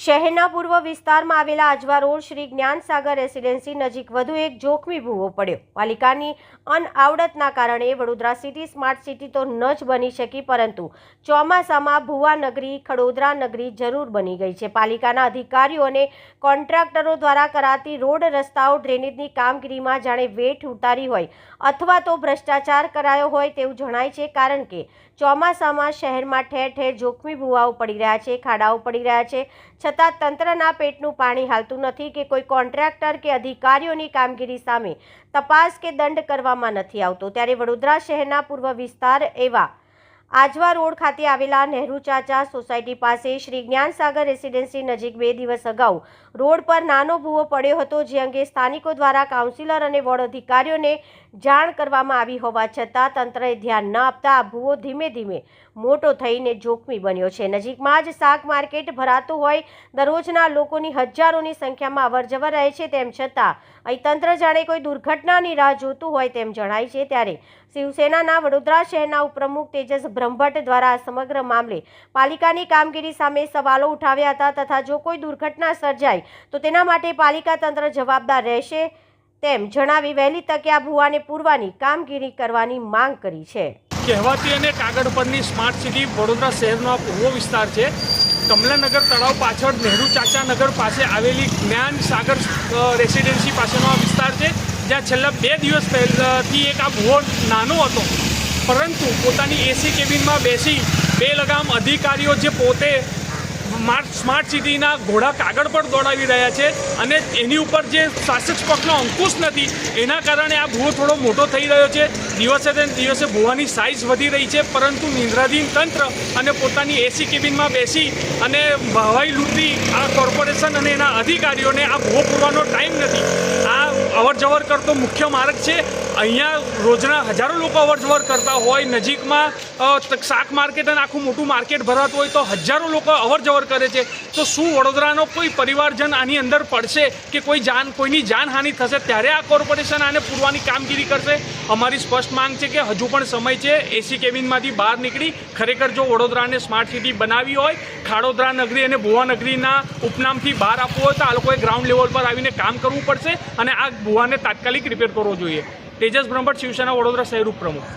શહેરના પૂર્વ વિસ્તારમાં આવેલા આજવા રોડ શ્રી જ્ઞાનસાગર રેસિડેન્સી નજીક વધુ એક જોખમી ભૂવો પડ્યો। પાલિકાની અનઆવડતના કારણે વડોદરા સિટી સ્માર્ટ સિટી તો ન જ બની શકી, પરંતુ ચોમાસામાં ભૂવા નગરી ખડોદરા નગરી જરૂર બની ગઈ છે। પાલિકાના અધિકારીઓ અને કોન્ટ્રાક્ટરો દ્વારા કરાતી રોડ રસ્તાઓ ડ્રેનેજની કામગીરીમાં જાણે વેઠ ઉતારી હોય અથવા તો ભ્રષ્ટાચાર કરાયો હોય તેવું જણાય છે, કારણ કે ચોમાસામાં શહેરમાં ઠેર ઠેર જોખમી ભૂવાઓ પડી રહ્યા છે, ખાડાઓ પડી રહ્યા છે, છતાં તંત્રના પેટનું પાણી હાલતું નથી કે કોઈ કોન્ટ્રાક્ટર કે અધિકારીઓની કામગીરી સામે તપાસ કે દંડ કરવામાં નથી આવતો। ત્યારે વડોદરા શહેરના પૂર્વ વિસ્તાર એવા આજવા રોડ ખાતે આવેલા નહેરુ ચાચા સોસાયટી પાસે શ્રી જ્ઞાનસાગર રેસિડેન્સી નજીક 2 દિવસ અગાઉ રોડ પર નાનો ભૂવો પડ્યો હતો, જે અંગે સ્થાનિકો દ્વારા કાઉન્સિલર અને વોર્ડ અધિકારીઓને જાણ કરવામાં આવી હોવા છતાં તંત્રએ ધ્યાન ન આપતા આ ભૂવો ધીમે ધીમે મોટો થઈને જોખમી બન્યો છે। નજીકમાં જ શાક માર્કેટ ભરાતું હોય, દરરોજના લોકોની હજારોની સંખ્યામાં અવરજવર રહે છે, તેમ છતાં અહીં તંત્ર જાણે કોઈ દુર્ઘટનાની રાહ જોતું હોય તેમ જણાય છે। ત્યારે શિવસેનાના વડોદરા શહેરના ઉપપ્રમુખ તેજસ બ્રહ્મભટ્ટ દ્વારા સમગ્ર મામલે પાલિકાની કામગીરી સામે સવાલો ઉઠાવ્યા હતા તથા જો કોઈ દુર્ઘટના સર્જાય તો તેના માટે પાલિકા તંત્ર જવાબદાર રહેશે તેમ જણાવી વહેલી તકે આ ભૂવાને પૂરવાની કામગીરી કરવાની માંગ કરી છે। કહેવાતી અને કાગળ પરની સ્માર્ટ સિટી વડોદરા શહેરનો પૂર્વ વિસ્તાર છે। કમલાનગર તળાવ પાછળ નહેરુ ચાચા નગર પાસે આવેલી જ્ઞાન સાગર રેસિડેન્સી પાસેનો આ વિસ્તાર છે, જ્યાં છેલ્લા 2 દિવસ પહેલાથી એક આ ભૂવો નાનો હતો, પરંતુ પોતાની એસી કેબિનમાં બેસી બેલગામ અધિકારીઓ જે પોતે સ્માર્ટ સિટીના ઘોડા કાગળ પર દોડાવી રહ્યા છે અને એની ઉપર જે શાસક પક્ષનો અંકુશ નથી, એના કારણે આ ભૂવો થોડો મોટો થઈ રહ્યો છે। દિવસે ને દિવસે ભૂવાની સાઇઝ વધી રહી છે, પરંતુ નિંદ્રાધીન તંત્ર અને પોતાની એસી કેબિનમાં બેસી અને હવાઈ લૂંટી આ કોર્પોરેશન અને એના અધિકારીઓને આ ભૂવો પૂરવાનો ટાઈમ નથી। આ અવર જવર કરતો મુખ્ય માર્ગ છે, અહીંયા રોજના હજારો લોકો અવર જવર કરતા હોય, નજીકમાં શાક માર્કેટ અને આખું મોટું માર્કેટ ભરાતું હોય તો હજારો લોકો અવર જવર કરે છે। તો શું વડોદરાનો કોઈ પરિવારજન આની અંદર પડશે કે કોઈની જાનહાનિ થશે ત્યારે આ કોર્પોરેશન આને પૂરવાની કામગીરી કરશે? અમારી સ્પષ્ટ માંગ છે કે હજુ પણ સમય છે એસી કેબિનમાંથી બહાર નીકળી ખરેખર જો વડોદરાને સ્માર્ટ સિટી બનાવી હોય, ખાડોદરા નગરી અને ભુવા નગરીના ઉપનામથી બહાર આપવું હોય તો આ લોકોએ ગ્રાઉન્ડ લેવલ પર આવીને કામ કરવું પડશે અને આ ભુવાને તાત્કાલિક રિપેર કરવો જોઈએ। તેજસ બ્રહ્મભટ્ટ, શિવસેના વડોદરા શહેર ઉપપ્રમુખ।